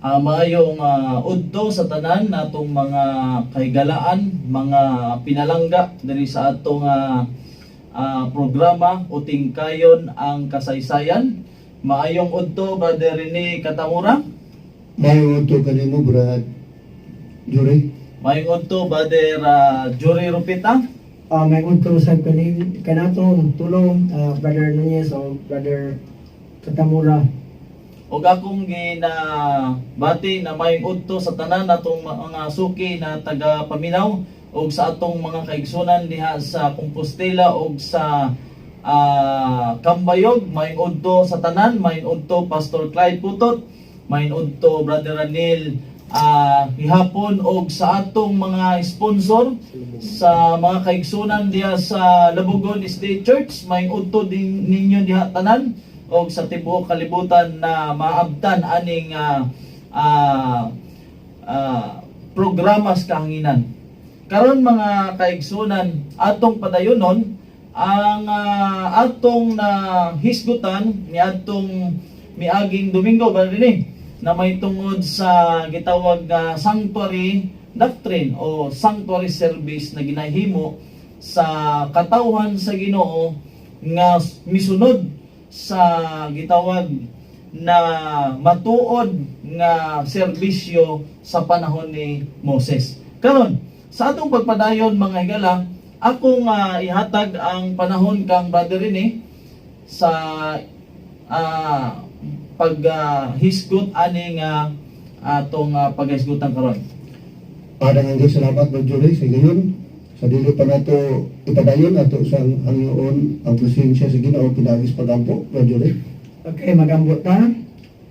maayong udto sa tanan natong mga kahigalaan, mga pinalangga diri sa atong programa uting kayon ang kasaysayan. Maayong udto Brother Rene Katamura. Maayong udto kanimo Brad Jory. Maayong udto Brother Jory Rupita. May udto sa kanatong tulong Brother Nunez o Brother Katamura. Og akong ginabati na may udto sa tanan natong mga suki na taga Paminaw og sa atong mga kaigsunan diha sa Compostela og sa Cambayog. May udto sa tanan, may udto Pastor Clyde Putot, may udto Brother Ranil hihapon og sa atong mga sponsor sa mga kaigsunan diha sa Labugon State Church. May udto din ninyo diha tanan og sa tibuok kalibutan na maabtan aning programas kahanginan. Karon mga kaigsunan, atong padayonon ang atong hisgutan ni atong miaging Domingo ba rin na may tungod sa gitawag sanctuary doctrine o sanctuary service na ginahimo sa katawhan sa Ginoo nga misunod sa gitawag na matuod nga serbisyo sa panahon ni Moses. Karon sa atong pagpadayon mga higala, akong ihatag ang panahon kang Brother Rene sa paghisgot aning atong paghisgutan karon. Padang ang salamat Brad Jory sa gayon. Sa dili pa nato ipadayon ato sa Hangyoon ang presensya sa Ginoo pinagis pagampo Brad Jory. Okay, magambot ta.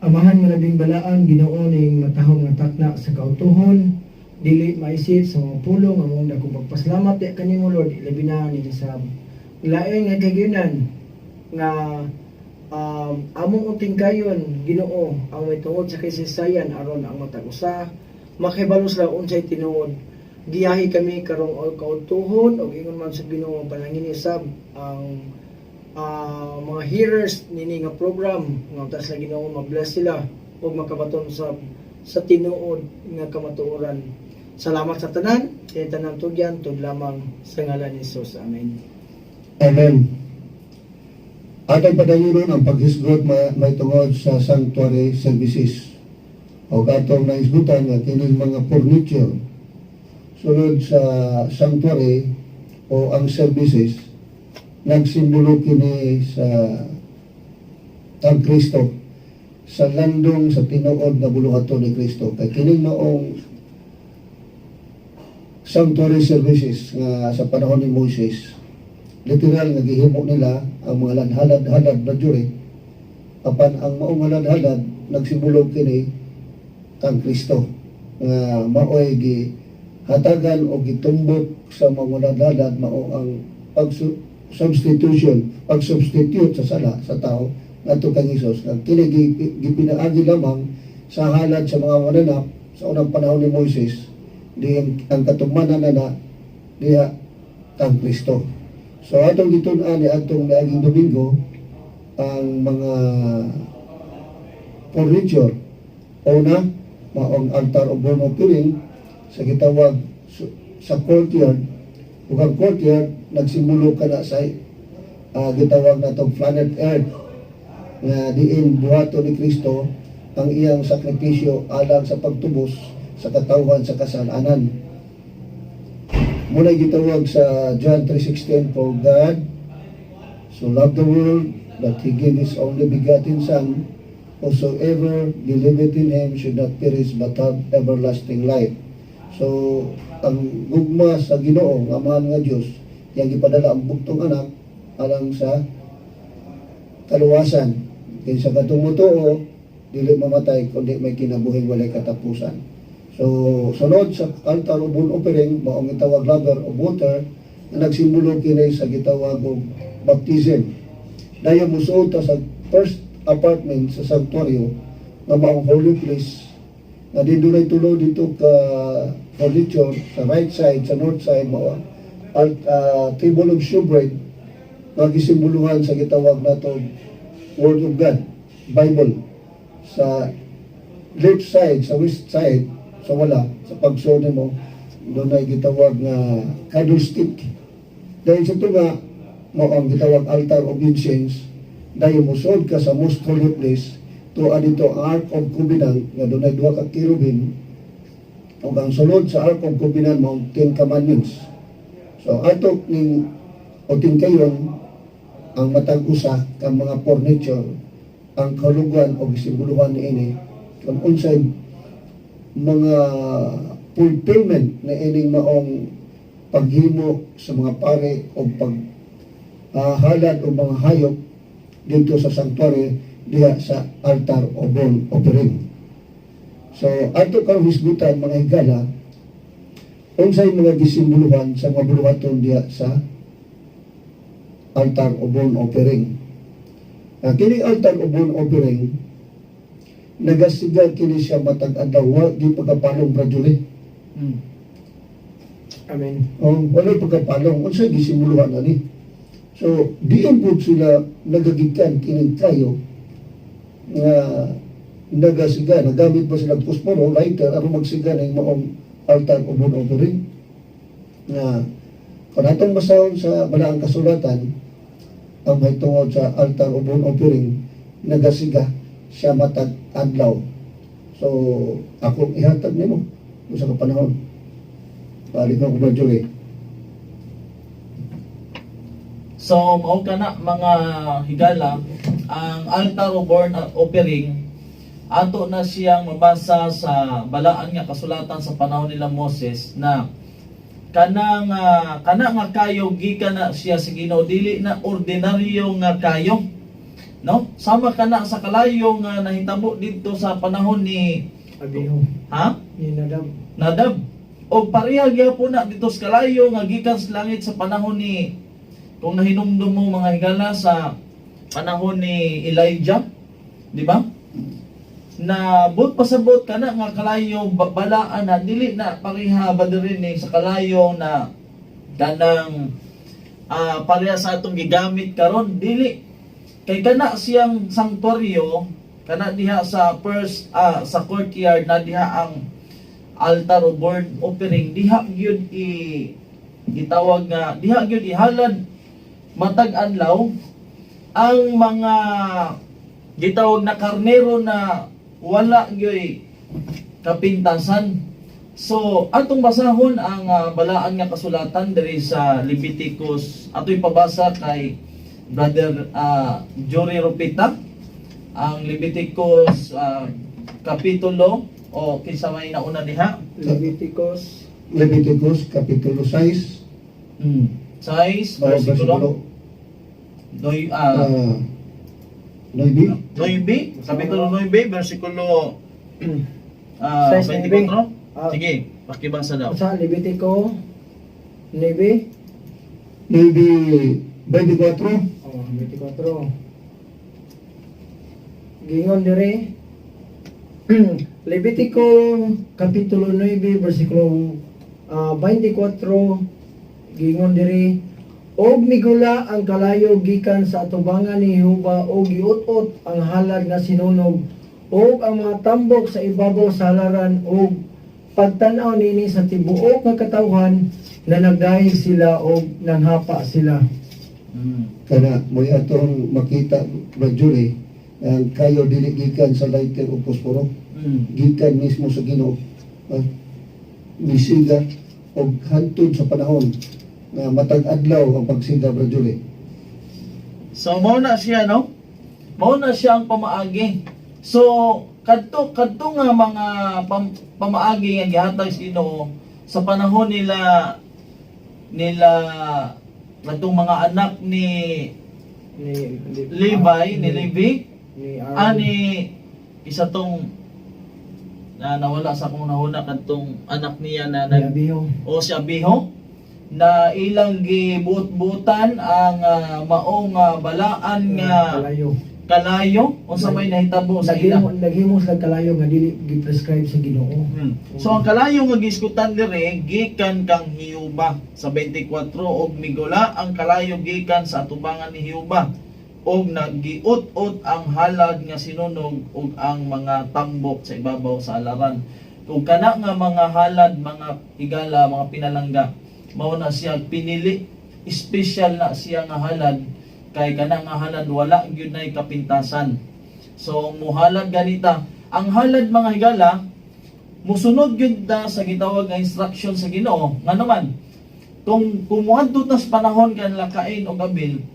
Amahan malabing balaan Ginoo ning matahong nga takna sa kautuhon, dili maisip sa mga pulong among dako pagpasalamat di kanimo Lord ilabi na ni sa laing nga kagiyunan nga among uting kayon Ginoo ang may tungod sa kasaysayan aron ang matag usa makibalos la unsay tinuod. Giyahi kami karong kautuhon o ingon man sa Ginoo panangin isab ang mga hearers nini nga program nga tas la Ginoo ma-bless sila ug makabaton sa tinuod nga kamatuoran. Salamat sa tanan, kay tanan tugyan tud lamang sa ngalan ni Jesus. Amen. Amen. Atong padayon ang paghisgot may tungod sa sanctuary services. O katong naisgutan nga kining mga furniture sulod sa sanctuary o ang services nagsimbolo kini sa ang Kristo sa landong sa tinuod na buluhaton ni Kristo kay kining maong sanctuary services nga sa panahon ni Moses literal nga gihimo nila ang mga ladhalad na juri apan ang maong ladhalad nagsimbolo kini kang Kristo nga maoy hatagan o gitumbok sa mga ladhalad mao ang pag-substitute sa sala sa tao ngadto kang Hesus nga kini gipinaagi lamang sa halad sa mga mananap sa unang panahon ni Moses di ang katumanan na diha kang Kristo. So atong gitun-an ni atong miaging Domingo ang mga furniture una maong altar of burnt offering sa gitawag sa courtyard ug ang courtyard nagsimulo kana sa gitawag natong planet Earth nga diin buhaton ni Kristo ang iyang sakripisyo alang sa pagtubos sa katawhan sa kasalanan. Muna gitawag sa John 3:16, for God so loved the world that He gave His only begotten Son, whosoever believeth in Him should not perish but have everlasting life. So, ang gugma sa Ginoo nga mahal nga Dios, yang gipadala ang buktong anak alang sa kaluwasan. Kaya sa katumutuo, dili mamatay kundi may kinabuhing walay katapusan. So, sunod sa altar of burnt offering, maong gitawag laver of water, na nagsimbolo kini sa gitawag og baptism. Dayon musuot sa first apartment sa sanctuaryo nga maong holy place na dinunay tulo dito ka furniture sa right side, sa north side mo table of showbread nga gisimboluhan sa gitawag nato Word of God, Bible sa left side, sa west side, so wala, sa pagsunod mo, doon ay gitawag nga candlestick. Dahil sa ito nga, mo ang gitawag altar of incense, dahil musod ka sa most holy place, to adito ang Ark of Covenant, nga doon ay duha ka kirubin, o ang sulod sa Ark of Covenant mo, 10 Commandments. So, ato ning o tingkayon, ang matag usa kang mga furniture, ang kalugan o simboluhan ni ini, kung unsay mga fulfillment na ining maong paghimo sa mga pare o halad o mga hayop dito sa sanctuary diha sa altar o burnt offering. So, ato kang hisgutan mga higala, unsay mga gisimboluhan sa mga buluhaton diha sa altar o burnt offering. Kini altar o burnt offering, nagasigal kini siya matag adlaw, di pagkapalong brajuli. Amen. Wala pagkapalong, unsay gisimuluhan ani. So, diin po sila nagagikan kini kayo nga nagasiga, nagamit ba sila pusporo, lighter, aron magsiga ng maong altar o burnt offering. Nga, kung atong masahon sa balaang kasulatan, ang may tungod sa altar o burnt offering, nagasiga siya matag adlaw. So, ako ihatag nimo sa kapanahon. Balik ko ba, Julie? So, mao kana mga higala, ang altar o burnt offering ato na siyang mabasa sa balaan nga kasulatan sa panahon nila Moses na kana nga kayo gikan na siya sa Ginoo, dili na ordinaryo nga kayo, no? Sama kana sa kalayo nga nahitabo dito sa panahon ni Abiho. Ni Nadab. Nadab. O pareha gyapon na dito sa kalayo nga gikan sa langit sa panahon ni, kung nahinumdum mo mga higala, sa panahon ni Elijah, di ba? Na but pasabot kana nga kalayo balaan na dili na pareha ba rin sa kalayo na kanang pareha sa atong gigamit karon, dili kay kana siyang sanctuaryo kana diha sa first sa courtyard na diha ang altar o burnt offering, diha gyud gitawag nga diha gyud ihalad matag adlaw ang mga gitawag na karnero na wala gyoy kapintasan. So atong basahon ang balaan nga kasulatan diri sa Leviticus. Ato'y pabasa kay Brother Jory Rupita, ang Leviticus kapitulo o kinsa may nauna diha, Leviticus Kapitulo 6, 6 versikulo 9. 9, kapitulo 9, versikulo 6, 24. Sige, pakibasa daw. Sa Levitico 9. 24. Oh, 24. Gingon dire. Levitico kapitulo 9 versikulo 24. Gingon dire, og migula ang kalayo gikan sa atubangan ni Jehova, og giut-ot ang halag na sinunog, og ang mga tambok sa ibabaw sa halaran, og pagtan-aw nini sa tibuok nga katawhan na nagdahig sila og nanghapa sila. Kana mo atong makita ba, Julie, ang kayo dili gikan sa lighter o posporo, gikan mismo sa Ginoo. Misiga og hantod sa panahon na matag adlaw ang pagsiga, Bro Julie. So mao na siya, no? Mao na siya ang pamaagi. So kadto nga mga pamaagi nga gihatag sa Ginoo sa panahon nila kadtong mga anak ni Levi, ni Aaron. ani isa tong nawala sa akong nahuna kadtong anak niya na Ni Abiho. o si Abiho, na ilang gibuot-buotan ang maong balaan nga kalayo unsa may nahitabo sa ila. Naghimo sa kalayo nga dili gi-prescribe sa Ginoo. So ang kalayo nga giskutan dire gikan kang Hiyuba sa 24, og migula ang kalayo gikan sa atubangan ni Hiyuba. og nagiut-ut ang halad nga sinunog ug ang mga tambok sa ibabaw sa alaran. Ug kana nga mga halad, mga higala, mga pinalangga, mao na siya pinili, special na siya nga halad kay kana nga halad wala gyud nay kapintasan. So muhalad ganita, ang halad mga higala musunod gyud ta sa gitawag nga instruction sa Ginoo. Nga naman kung kumuadto tas panahon kanila Cain o Abel,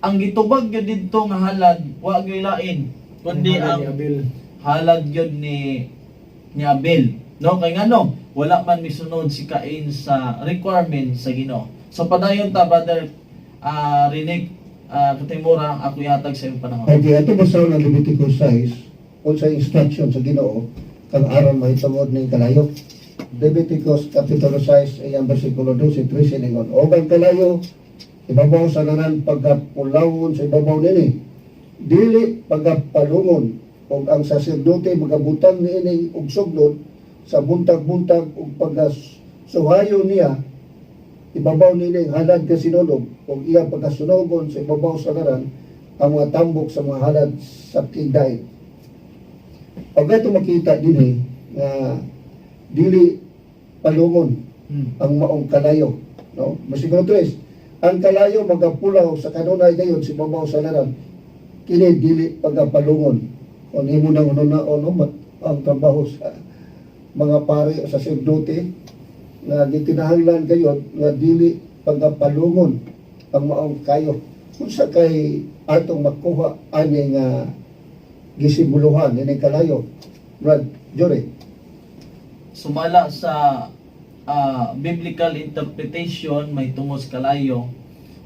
ang gitubag gyud didto nga halad wa gyud lain kundi Ang halad ang ni Abel. halad gyud ni Abel. No, kay ngano wala man misunod si Cain sa requirement sa Ginoo. So padayon ta brother Rinig Katimura, ako ihatag sa iyong panahon. Okay, ato basaw ng Leviticus 6 unsa instruction sa Ginoo kang aron mahitungod ning kalayo. Leviticus kapitulo 6 ayang bersikulo 12 13 ingon, o ang kalayo ibabaw sa ngaran pagapulawon sa ibabaw nini, dili pagapalungon, o ang saserdote magabutan niini og suglod sa buntag-buntag ug pagasuhayo niya ibabaw nini halad ka sinunog o iya pagkasunogon sa ibabaw sa ngaran ang mga tambok sa mga halad sa kigday. Pag ito makita din nga dili palungon ang maong kalayo, no? Bersikulo 3, ang kalayo magapulaw sa kanunay gayon si babaw sa ngaran kini dili pagapalungon. Kung imo nang una ang trabaho sa mga pare o saserdote nga gitinahanglan kayo nga dili pagapalungon ang maong kayo. Kung sa kay atong makuha ani nga gisimuluhan ini kalayo. Brad Jory. Sumala sa biblical interpretation may tungod sa kalayo.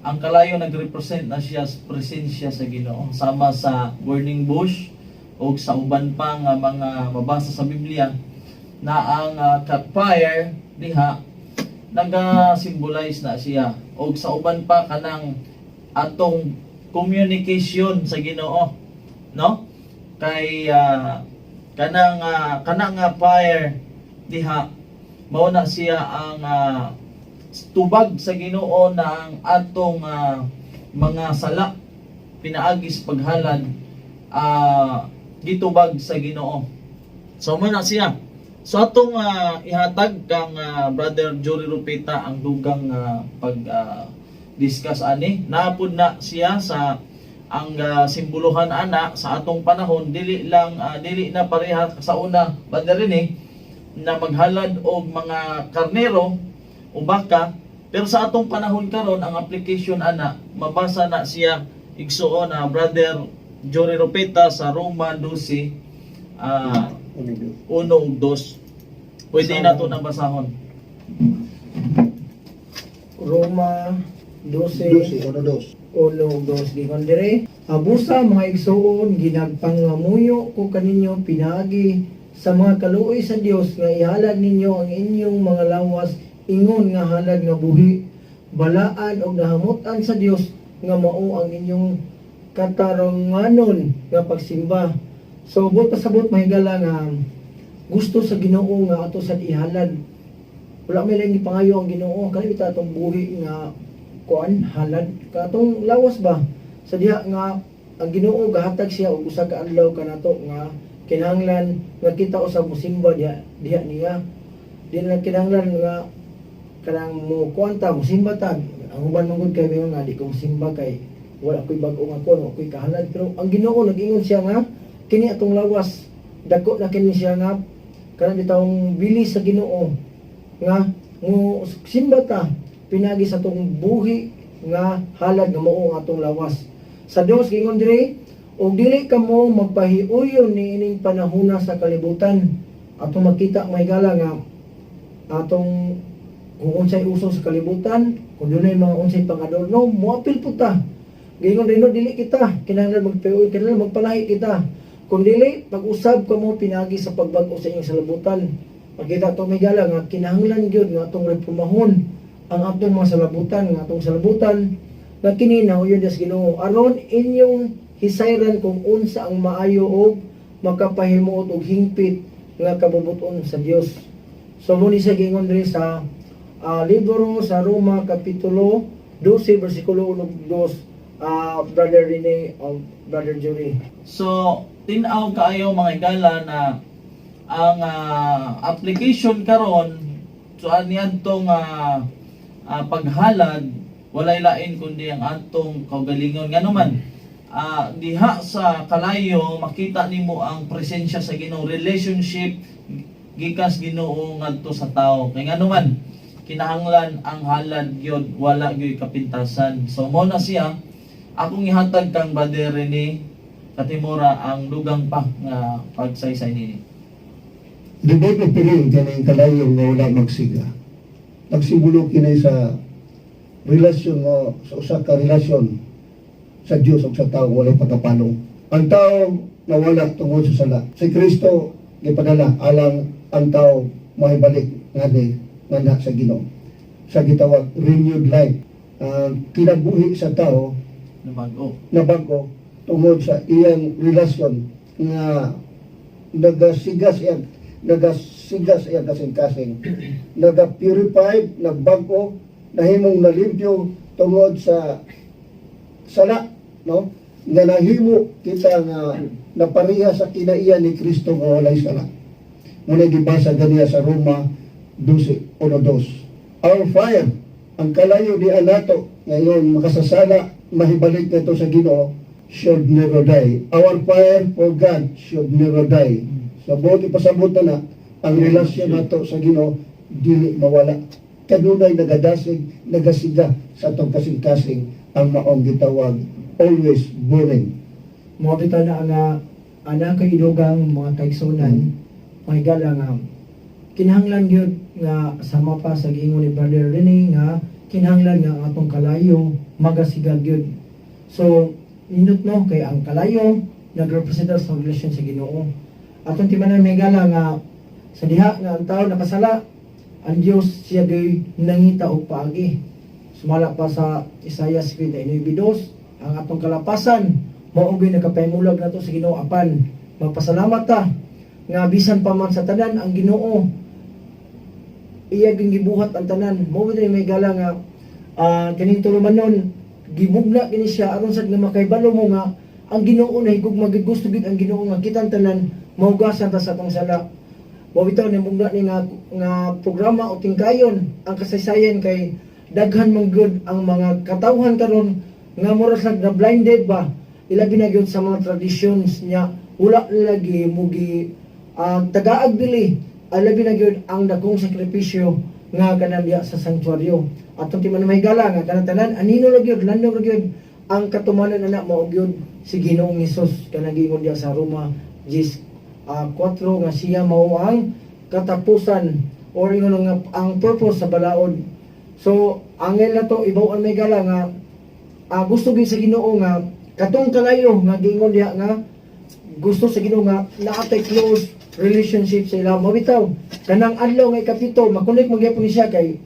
Ang kalayo nagrepresent na siya sa presensya sa Ginoo, sama sa burning bush o sa uban pa nga mga mabasa sa Biblia na ang fire diha naga-symbolize na siya, o sa uban pa kanang atong communication sa Ginoo, no? Kay kanang fire diha mao na siya ang tubag sa Ginoo na ang atong mga sala pinaagis paghalad gitubag sa Ginoo. So mao na siya. So atong ihatag kang Brother Jory Rupita ang dugang pag discuss ani. Naapod na siya sa ang simbolohan ana sa atong panahon dili na pareha sa una Brother Rene na maghalad og mga karnero o baka, pero sa atong panahon karon ang application ana mabasa na siya igsuon na Brother Jory Rupita sa Roma 12 1 ug 2. Pwede na to nang basahon. Roma 12 uno ug 2 gingon dire, abusa mga igsuon ginagpangamuyo ko kaninyo pinaagi sa mga kaluoy sa Dios nga ihalad ninyo ang inyong mga lawas ingon nga halad nga buhi, balaan og nahamutan sa Dios nga mao ang inyong kataranganon nga pagsimba. So buot pasabot mahigala nga gusto sa Ginoo nga ato sad ihalad. Wala may lang gipangayo ang Ginoo kani bita atong buhi nga kuan halad katong lawas ba sa diha nga ang Ginoo gahatag siya og usa ka adlaw kanato nga kinahanglan nga kita usab mosimba diha niya. Di na kinahanglan nga kanang mo kuanta mosimba ta. Ang uban mangod kay mayon nga di ko mosimba kay wala ko'y bag-o nga kuno, ko'y kahalad. Pero ang Ginoo nag-ingon siya nga kini atong lawas dako na kini siya nga kanang bitawng bilis sa Ginoo nga mo simba ta pinagi sa atong buhi nga halad nga mao ang atong lawas. Sa Dios gingon diri, og dili kamo magpahiuyon ni ining panahona sa kalibutan. Atong makita mahigala nga atong kung unsay uso sa kalibutan, kung dunay mga unsay pang-adorno, moapil po ta. Gingon rin dili kita kinahanglan magpahiuyon, kinahanglan magpalahi kita. Kung dili pag-usab kamo pinagi sa pagbag-o sa inyong salabutan. Makita atong mahigala nga kinahanglan gyud nga atong reformahon ang atong mga salabutan, nga atong salabutan nga kini nauyon sa Ginoo aron inyong hisayran kung unsa ang maayo og makapahimuot og hingpit nga kabubuton sa Dios. So muni sa gingon diri sa libro sa Roma kapitulo 12 bersikulo 1 2, Brother Rene o Brother Jury. So, tinaw kaayo mga igala na ang application karon so niadtong paghalad walay lain kundi ang atong kaugalingon nga naman diha sa kalayo makita nimo ang presensya sa Ginoo, relationship gikas Ginoo ngadto sa tao kay nga naman kinahanglan ang halad gyud wala gyud kapintasan. So mo na siya akong ihatag kang Brother Rene Katimura ang dugang pa nga pagsaysay nini. Dibay na piling kaning kalayo nga wala magsiga. Nagsimulo kinay sa relasyon mo sa usa ka relasyon sa Dios ug sa tao walay pagkapalong. Ang tao nawala tungod sa sala. Si Kristo gipadala alang ang tao mahibalik ngani nga sa Ginoo. Sa gitawag renewed life. Kinabuhi sa tao na bago tungod sa iyang relasyon nga nagasigas iyang kasing-kasing naga-purified, nagbago, nahimong nalimpyo tungod sa sala, no? Nga nahimo kita nga napariha sa kinaiya ni Kristo nga walay sala. Muna gibasa ganiya sa Roma 12:1. Our fire, ang kalayo di anato ngayon makasasala mahibalik nito sa Ginoo should never die. Our fire for God should never die. Sa buot ipasabot na ang relasyon nato sa Ginoo dili mawala. Kanunay nagadasig, nagasiga sa tong kasing-kasing ang maong gitawag always burning. Mo bitaw na nga ana kay idugang mga kaigsunan mga igala nga kinahanglan gyud nga sama pa sa giingon ni Brother Rene nga kinahanglan nga ang atong kalayo magasigag gyud. So nindot no kay ang kalayo nagrepresenta sa relasyon sa Ginoo. Atong timanan may gala nga sa diha nga ang tao nakasala ang Dios siya gay nangita og paagi. Sumala pa sa Isaiah 59:2 ang atong kalapasan mao gyud nakapahimulag nato sa Ginoo apan magpasalamat ta nga bisan pa man sa tanan ang Ginoo iya gibuhat ang tanan. Mao gyud may gala nga kaning tulumanon gibugna kini siya aron sad nga makaibalo mo nga ang Ginoo na higugma gid gusto gid ang Ginoo nga kitang tanan mahugasan ta sa atong sala. Mao bitaw ni mugna ni nga programa o tingkayon ang kasaysayan kay daghan man gyud ang mga katawhan karon nga mura sa na blinded ba ilabi na gyud sa mga traditions niya wala lagi mugi tagaag dili alabi na gyud ang dagkong sakripisyo nga kanang sa sanctuaryo. Atong timan may gala nga kanang tanan anino ra gyud landong ra gyud ang katumanan ana mao gyud si Ginoong Hesus kanang giingon diya sa Roma 10:4 nga siya mao ang katapusan or ingon nga ang purpose sa balaod. So angel na to ibaw may gala nga gusto gyud sa Ginoo nga katong kalayo nga giingon diha nga gusto sa Ginoo nga naatay close relationship sa ilang mabitaw kanang adlaw nga ikapito makunik magyapon ni siya kay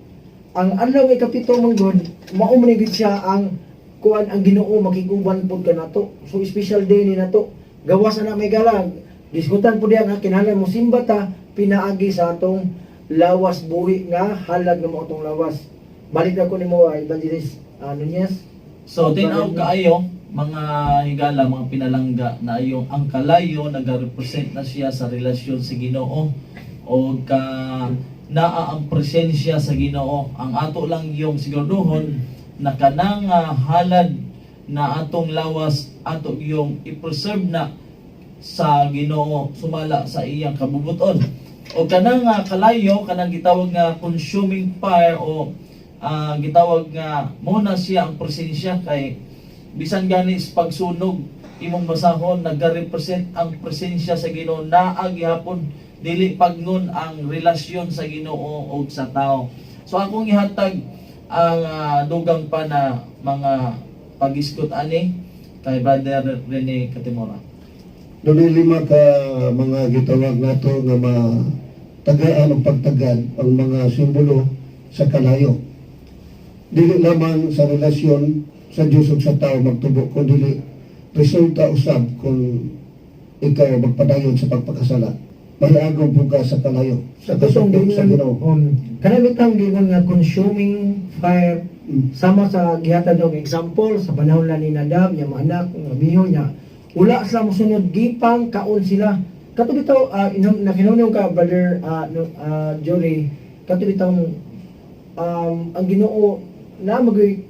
ang adlaw nga ikapito man gud mao man gid siya ang kuan ang Ginoo makiguban pud kanato. So special day ni nato gawas na may galang diskutan pud diha nga kinahanglan mo simba ta pinaagi sa atong lawas buhi nga halag nga mao tong lawas. Balik na ko nimo Evangelist Nunez. So tinaw kaayo mga higala, mga pinalangga na yung ang kalayo nagarepresent na siya sa relasyon sa Ginoo o ka naa ang presensya sa Ginoo. Ang ato lang yung siguraduhon na kanang halad na atong lawas ato yung i-preserve na sa Ginoo sumala sa iyang kabubuton. O kanang kalayo kanang gitawag nga consuming fire o gitawag nga muna siya ang presensya kay bisan gani pagsunog imong basahon nagarepresent ang presensya sa Ginoo naa gihapon dili pagngon ang relasyon sa Ginoo o sa tao. So akong ihatag ang dugang pa na mga pag-iskot ani kay Brother Rene Katimura. Doon 5 ka mga gitawag nato nga tagaan o pagtagad ang mga simbolo sa kalayo. Dili lamang sa relasyon sa Diyos ug sa tao magtubo, kundi resulta usab kung ikaw magpadayon sa pagpakasala. May agong buga sa kalayo, sa kasubok sa Ginoo. Kanang bitang gingon nga consuming fire sama sa gihatag og example sa panahon lang ni Nadab nya mga anak nga biyo niya wala sila mosunod gipang kaon sila kato bitaw nakinunong ka brother Jory kato bitaw ang Ginoo na magay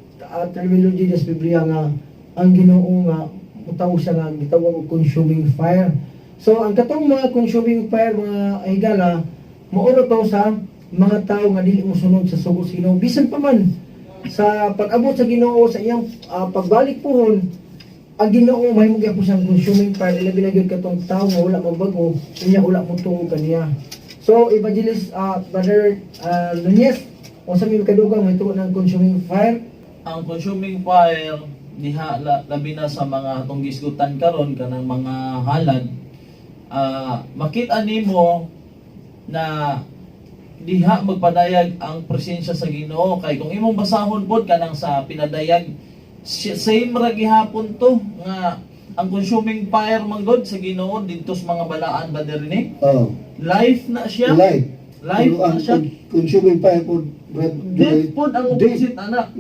terminology sa Biblia nga ang Ginoo nga utaw siya nga gitawag og consuming fire. So ang katong mga consuming fire mga higala maoro to sa mga tao nga dili mosunod sa sugo sa Ginoo bisan pa man sa pag-abot sa Ginoo sa iyang pagbalik pohon ang Ginoo mahimo gyapon siyang consuming fire ilabi na gyud katong tao nga wala mabago unya wala mo tuo kaniya. So evangelist brother Nunez o sa mga kadugang may tuo ng consuming fire. Ang consuming fire diha labi na sa mga atong gisgutan karon kanang mga halad, makita nimo na diha magpadayag ang presensya sa Ginoo kay kung imong basahon pod kanang sa pinadayag same ra gihapon to nga ang consuming fire man god sa Ginoo didto sa mga balaan ba diri life na siya. Life na siya. Consuming fire po, Brad. Death pod ang opposite anak.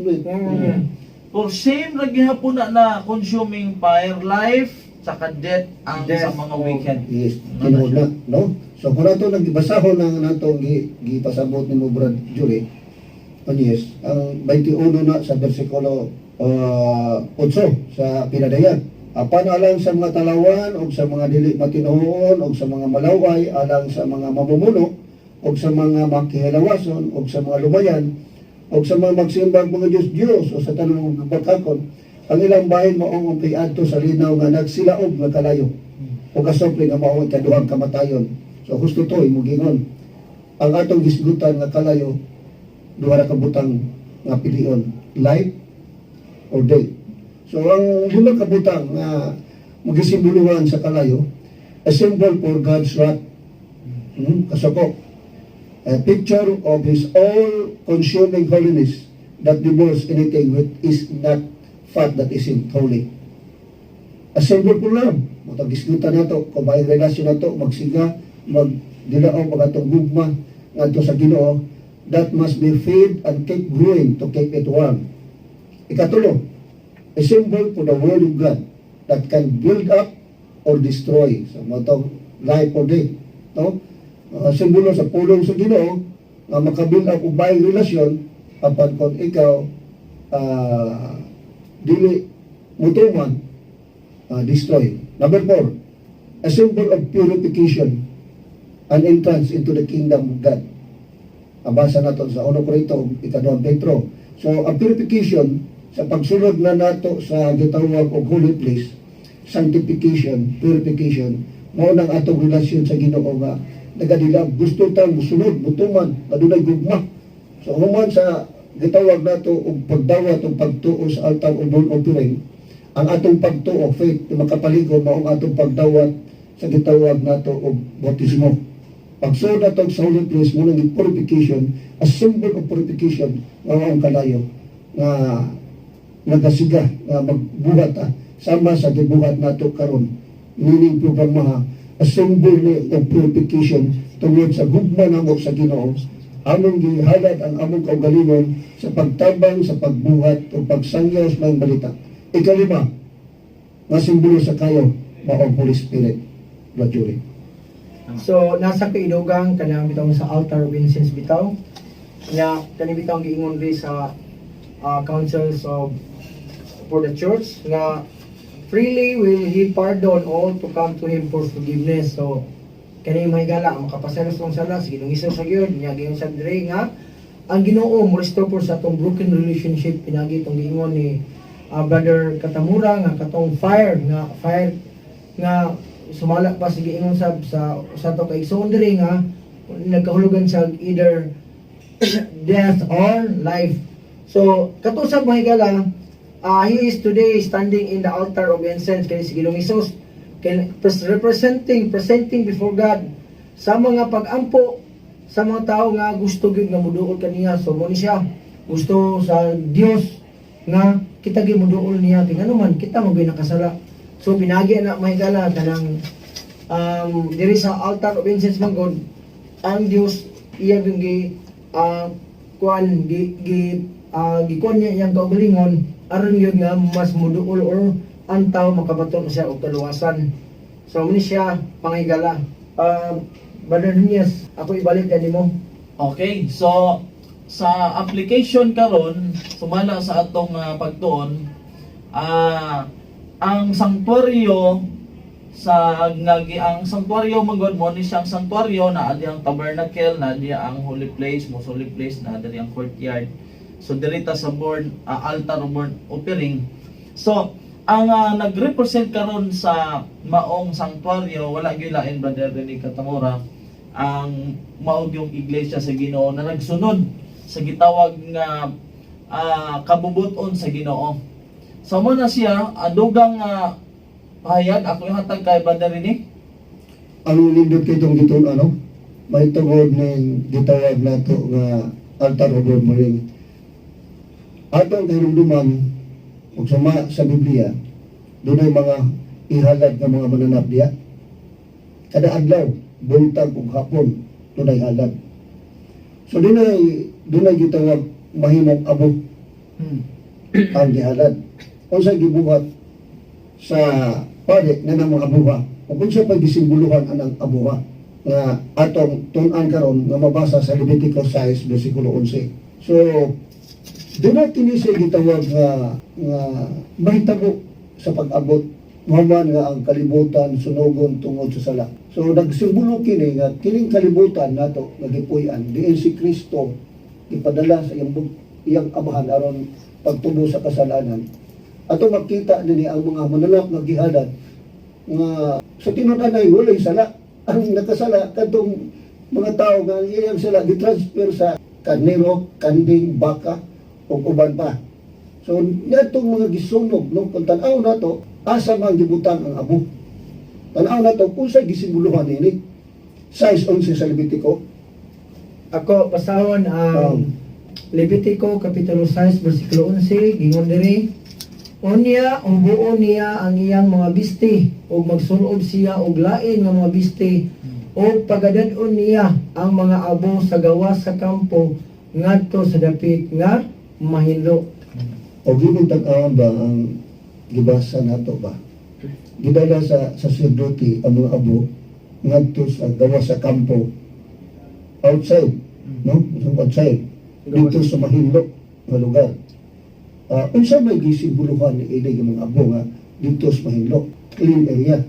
For same ra gihapon na consuming fire, life saka death ang sa mga wicked. Yes, tinuod na, no? So kung nato nagbasahon ng natong gipasabot ni mo Brad Julie, yes, ang 21 na sa bersikulo 8 sa pinadayag. Apan alang sa mga talawan o sa mga dili matinuon o sa mga malaway, alang sa mga mamumuno o sa mga makihilawason o sa mga lumayan o sa mga magsimbang mga Diyos o sa tanong ng bakakon, ang ilang bahin maong piadto sa linaw nga nagsilaog nga kalayo o kasopli nga maong kaduhang kamatayon. So gusto to imugingon ang atong gisgutan nga kalayo duha ra ka butang nga pilion, life or death. So ang duha ka butang nga magisimboluhan sa kalayo, a symbol for God's wrath. Kasako, a picture of His all-consuming holiness that divorce anything which is not fat that isn't holy. A symbol for love. Matagisgutan na to, kung may relasyon na to, magsiga, magdilaong, magatong gugma, nga to sa Ginoo, that must be fed and keep growing to keep it warm. Ikatulo, a symbol for the word of God that can build up or destroy. So, matong life or death. No? Simbolo sa pulong sa Ginoo nga makabuild up ubayang relasyon apan kung ikaw dili mutuman destroy. Number 4, a symbol of purification and entrance into the kingdom of God. Abasa nato sa 1 Corinto 2 Petro. So ang purification sa pagsulod na nato sa gitawag og holy place, sanctification, purification, mao nang atong relasyon sa Ginoo nga nagadilag gusto tang musunod mutuman adunay gugma. So human sa gitawag nato og pagdawat og pagtuo sa altar o burnt offering, ang atong pagtuo faith na makapaligo mao ang atong pagdawat sa gitawag nato og bautismo. Pagsuod nato sa holy place mo nang purification, a symbol of purification mao ang kalayo nga nagasiga nga magbuhat sama sa gibuhat nato karon, meaning programa a symbol of purification tungod sa gugma namo sa Ginoo. Among gihalad ang among kaugalingon sa pagtabang sa pagbuhat o pagsangyaw sa mga balita. Ikalima, nga simbolo sa kayo mao ang Holy Spirit. Gradually. So nasa kaidugang kanang bitaw sa altar of incense bitaw nga kani bitaw giingon ri sa councils of for the church nga freely will He pardon all to come to Him for forgiveness. So kani mahigala ang makapasalos ng sala sa Ginoong Hesus sa gyud nya giyon sa dire nga ang Ginoo mo restore po sa atong broken relationship pinagi itong giingon ni Brother Katamura nga katong fire nga sumala pa sa giingon sa to kay so dire nga nagkahulugan sa either death or life. So kato sa mahigala he is today standing in the altar of incense kay si Ginoong Hesus presenting before God sa mga pag-ampo sa mga tao nga gusto gyud nga muduol kaniya. So mo ni siya gusto sa Dios nga kita gyud muduol niya kay nganuman kita mo gyud nakasala. So pinagi na mahigala kanang diri sa altar of incense man God ang Dios iya gyud gi gikuan niya iyang kaugalingon aron yun nga mas muduol or antaw makabaton siya og kaluwasan. So muni siya pangigala. Brother Nunez, ako ibalik yan mo. Okay, so sa application karon sumala sa atong pagtuon, ang sanctuaryo ang sanctuaryo magod mo ni siyang sanctuaryo na adi ang tabernacle, na adi ang holy place, most holy place, na adi ang courtyard. So dirita sa burn altar of burnt offering. So ang nagrepresent karon sa maong sanctuaryo wala gyud lain Brother Rene Catamora, ang maog yung iglesia sa Ginoo na nagsunod sa gitawag nga kabubuton sa Ginoo. So mo na siya adugang pahayag ako yung hatag kay Brother Rene. Ang nindot kay itong gitong may tungod ng gitawag na ito nga altar of burning. Atong kahilumduman, kung sama sa Biblia, doon ay mga ihalad ng mga mananap diya. Kada adlaw, buntag ug hapon, doon ay halad. So doon ay gitawag mahimong abo ang gihalad. Kung sa gibuhat sa pare na ng mga abuha, o kung sa pagdisimbuluhan anang abuha, nga atong tunan karon nga mabasa sa Leviticus 6 versikulo 11. So doon na kini siya gitawag nga mahitabo sa pag-abot mahuman nga ang kalibutan sunugon tungod sa sala. So nagsimbolo kini nga kining kalibutan nato nagipuy-an diin si Kristo ipadala sa iyang amahan aron pagtubo sa kasalanan. Ato makita nini ang mga mananap nga gihalad nga sa tinud-an ay walay sala. Ang nakasala kadtong mga tao nga iyang sala gitransfer sa karnero, kanding, baka o uban pa. So natong mga gisunog no kung tan-aw nato asa man gibutang ang abo. Tan-aw nato kung sa gisimbuluhan nini. 6:11 sa Levitico. Ako pasahon ang Levitico kapitulo 6 bersikulo 11 gingon diri, unya ubuo niya ang iyang mga bisti ug magsulob siya og lain nga mga bisti ug pagadad-on niya ang mga abo sa gawas sa kampo ngadto sa dapit nga mahilo. O gibig tag-awan ba ang gibasa nato ba? Gidala sa sacerdote ang mga abo ngadto sa gawas sa kampo outside, no? Outside. Dito sa mahilo nga lugar. Unsa may gisimbuluhan ni inig mga abo nga dito sa mahilo, clean area.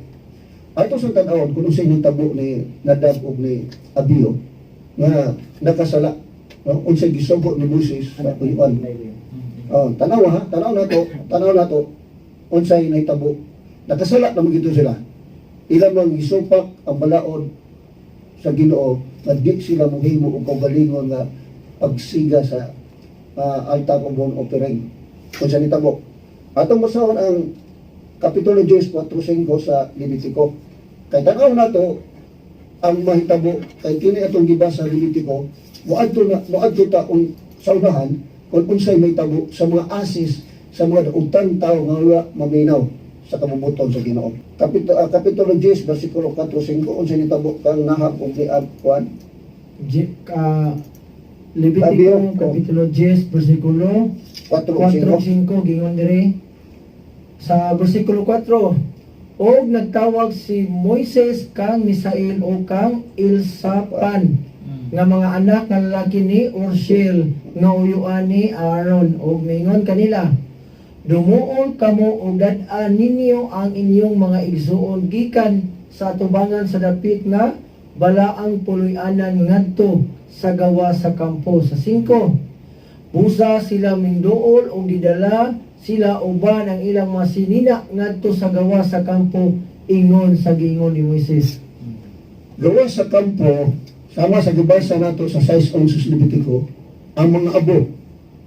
Ato sa tan-awon kuno sa inyong tabo ni Nadab ug ni Abiyo nga nakasala, no? Unsay gisugo ni Moses sa tuyuan. Tanaw nato unsay nahitabo. Nakasala naman gito sila. Ilang mga gisupak ang balaod sa Ginoo nga di sila mohimo og kaugalingon nga pagsiga sa altar of burnt offering. Kung sa nitabo. Atong masahon ang Kapitulo 10, 4-5 sa Levitico. Kay tanaw nato ang mahitabo kay kini atong gibasa sa Levitico, moadto ta sa unahan kung unsay mahitabo sa mga asis sa mga daugtang tao nga wala maminaw sa kabubuton sa Ginoo. Kapitulo 10 bersikulo 4-5 unsay nitabo kang nahap ug liab kuan. Levitico kapitulo 10 bersikulo 4-5 gingon diri sa bersikulo 4, og nagtawag si Moises kang Misael o kang Ilsapan nga mga anak nga lalaki ni Urshel nga uyuan ni Aaron, og mingon kanila, dumuol kamo og dad-an ninyo ang inyong mga igsuon gikan sa atubangan sa dapit nga balaang puloy-anan ngadto sa gawa sa kampo. Sa 5, busa sila mingduol o gidala sila uban ang ilang mga sinina ngadto sa gawa sa kampo ingon sa giingon ni Moises. Gawa sa kampo, sama sa gibasa nato sa 6:11 sa Levitico, ang mga abo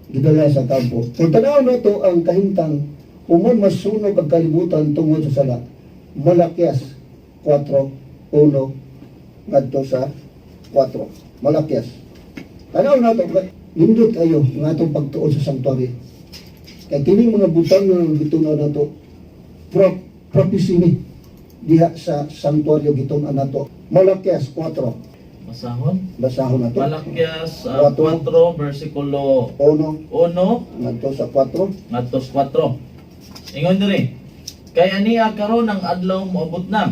gidala sa kampo. Kung tanaw nato ang kahintang human masunog ang kalibutan tungod sa sala, Malakias 4:1 ngadto sa 4. Malakias. Tanaw nato nindot kayo ng atong pagtuon sa sanctuary. Kaya kining mga butang nga gitunaw nato prophecy ni diha sa sanctuary gitunaw nato. Malakias 4. Masahon. Basahon na to. Malakyas 4 Kwatro. versikulo 1 1 ngadto sa 4. ngadtos 4. Ingon diri. Kay aniya karon ang adlaw moabot na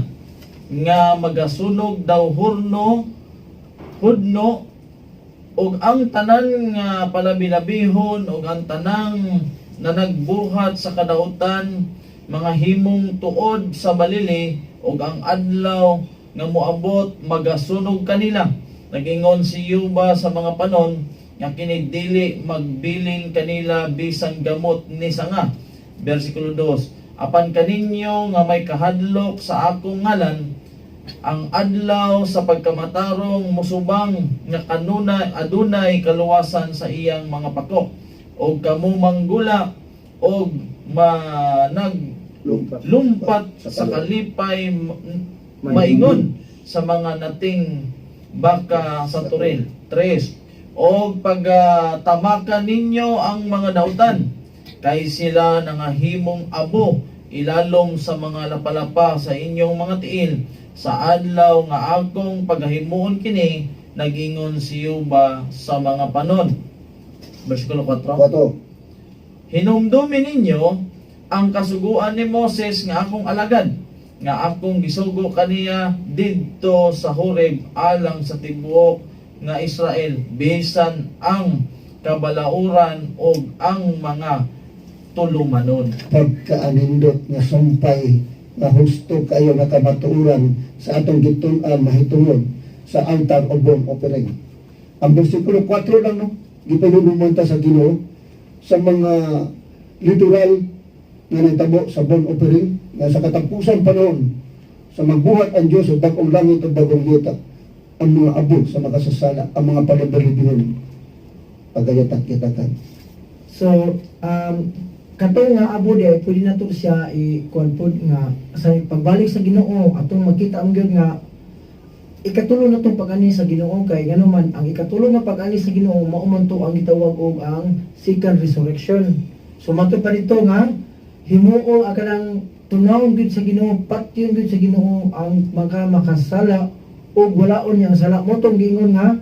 nga magasunog daw hudno ug ang tanan nga palabi-labihon ug ang tanang na nagbuhat sa kadautan mga himong tuod sa balili ug ang adlaw nga moabot magasunog kanila. Nagingon si Yuba sa mga panon nga kini dili magbiling kanila bisan gamot ni sanga. Versikulo 2. Apan kaninyo nga may kahadlok sa akong ngalan, ang adlaw sa pagkamatarong musubang nga kanunay adunay kaluwasan sa iyang mga pako o kamo manggula o lumpat sa kalipay maingon sa mga nating baka sa turil. 3. O pagtamakan ninyo ang mga dautan kay sila nangahimong abo ilalom sa mga lapalapa sa inyong mga tiil sa adlaw nga akong paghimuon kini, nagingon si Yuba sa mga panon. Versikulo 4. 4. Hinumdumi ninyo ang kasuguan ni Moses nga akong alagad, nga akong gisugo kaniya didto sa Horeb alang sa tibuok nga Israel, bisan ang kabalauran o ang mga tulumanon. Pagkaanindot nga sumpay nga husto kayo nga kamatuoran sa atong gitun-an mahitungod sa altar o burnt offering. Ang versikulo 4 lang, no, gipinulumanta sa Ginoo sa mga literal nga nagtabo sa burnt offering nga sa katapusan panahon sa magbuhat ang Diyos o bagong langit o bagong yuta ang mga abo sa makasasala, ang mga palabalibingon pagayatak-yatakan. So, katong nga abo di pwede na to siya i-kuan pod nga sa pagbalik sa Ginoo atong makita ang gyud nga ikatulo na tong pag-ani sa Ginoo kay ngano man ang ikatulo nga pag-ani sa Ginoo mao man to ang gitawag og ang second resurrection. So mato pa dito nga himuo akanang tunawon gyud sa Ginoo, patyon gyud sa Ginoo ang makasala o walaon niyang sala mo tong giingon nga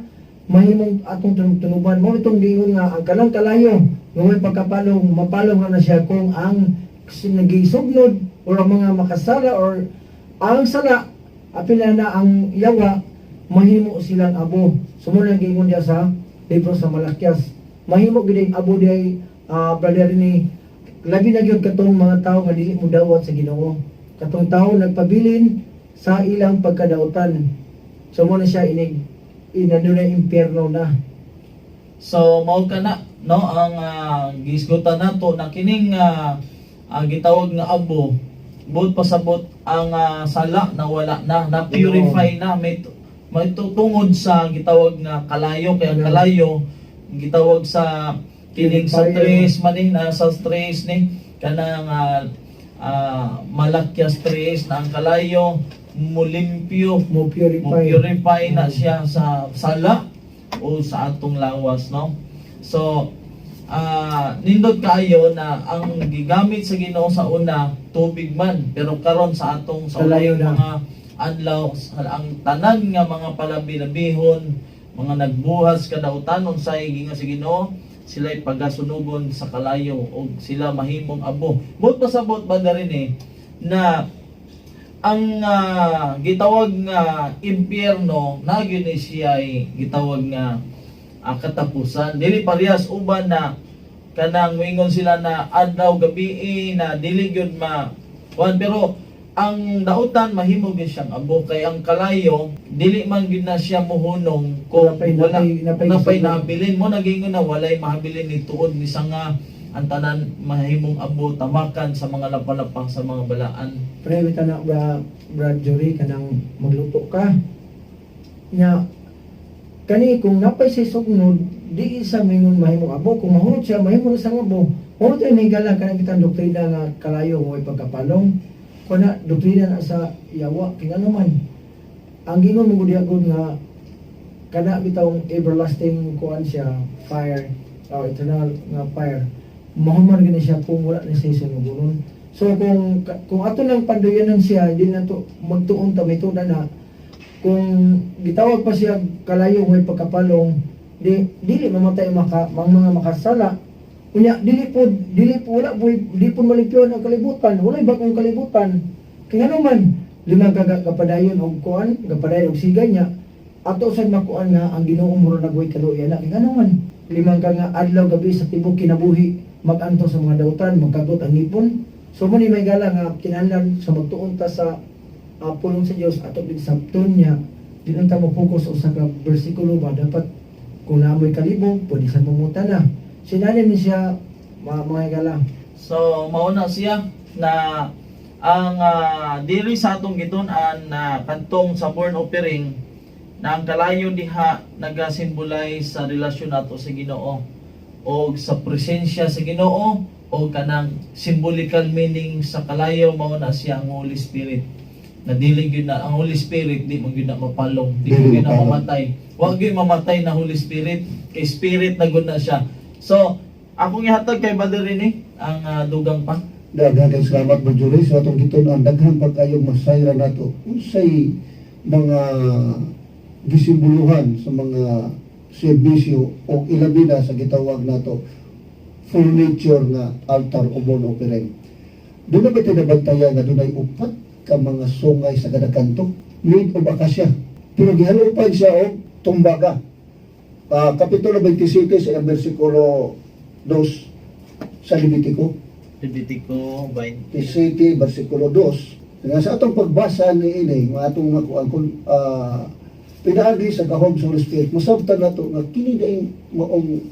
mahimong atong tunuban mo itong giingon nga ang kanang kalayo nga may pagkapalong mapalong na siya kung ang nagisugnod o ang mga makasala or ang sala apila na ang yawa mahimo silang abo. Sumunod giingon niya sa libro sa Malakyas mahimo gid abo di brother ni labi na gyud katong mga tao nga dili mo dawat sa Ginoo, katong tao nagpabilin sa ilang pagkadautan. So mo na siya inadunay impyerno na. So mao kana no ang gisgutan nato na kining gitawag nga abo bud pasabot ang sala na wala na purify na may tungod sa gitawag nga kalayo kay ang kalayo gitawag sa kining sa tres manin sa tres ni kanang Malakyas 3 na ang kalayo mulimpyo Mo purify na siya sa sala o sa atong lawas, no? So nindot kaayo na ang gigamit sa Ginoo sa una tubig man, pero karon sa atong sa Kalayo na. mga adlaw ang tanan nga mga palabi-labihon, mga nagbuhas kadautanon sa ginga sa Ginoo, sila'y pagasunugon sa kalayo o sila mahimong abo. Bot pasabot ba na rin na ang gitawag nga impyerno na gyud ni siya gitawag nga katapusan. Dili parehas uban na kanang moingon sila na adlaw gabi na dili gyud pero ang dautan mahimo gyud siyang abo kay ang kalayo dili man gyud na siya mohunong kung napay nabilin mo nagingon na walay mahabilin ni tuod ni sanga ang tanan mahimong abo tamakan sa mga lapalapa sa mga balaan. Pre na Brad Jury kanang magluto ka. Nya kani kung napay sa sugnod di isa mingon mahimong abo kung mahurot siya mahimong sang abo. Mo tay may gala kanang kitang doktrina nga kalayo mo pagkapalong. Kuna doktrina na sa yawa kingano man. Ang gingon mo gud nga kana bitawng everlasting kuan siya fire o eternal nga fire. Mahuman gani siya kung wala na siya sinugunon. So kung ato nang panduyanan siya, hindi na to magtuon ta may tuda na kung gitawag pa siya kalayo may pagkapalong, dili mamatay mga makasala. Unya dili po wala po di po malimpyon ang kalibutan, wala bagong kalibutan. Kaya naman limang kapadayon og kuan, kapadayon og siga niya. Ato sad makuan nga ang Ginoo mura nagway kaluya na. Kaya naman limang ka nga adlaw gabi sa tibok kinabuhi maganto sa mga dautan, magkagot ang ngipon. So mo ni may gala nga kinahanglan sa magtuon ta sa pulong sa Dios ato gid sabton niya. Dili ta mo focus sa ka bersikulo ba dapat kung naamoy kalibog pwede sa pumuta na. Sinalim ni siya mga gala. So mauna siya na ang diri sa atong gitun-an na kantong sa born offering na ang kalayo diha nagasimbolize sa relasyon nato sa Ginoo o sa presensya sa Ginoo o kanang symbolical meaning sa kalayo mao na siya ang Holy Spirit. Na dili gyud na ang Holy Spirit di mo gyud na mapalong, di mo gyud na mamatay. Wa gyud mamatay na Holy Spirit, kay Spirit na gud na siya. So, akong ihatag kay Brother Rene ang dugang pa. Daghang salamat mo Julie sa atong gitun-an, daghan pa kayong masayra nato. Unsay mga gisimbuluhan sa mga serbisyo o ilabi na sa gitawag nato full nature nga altar o born offering. Doon na ba tinabantayan nga doon ay upat ka mga sungay sa kada kanto made of akasya, pero gihalupan siya og tumbaga. Kapitulo 27 sa versikulo 2 sa Levitico 27 versikulo 2. Nga sa atong pagbasa ni ini nga atong makuan kun pinaagi sa gahom sa Holy Spirit, masabtan nato nga kini daing maong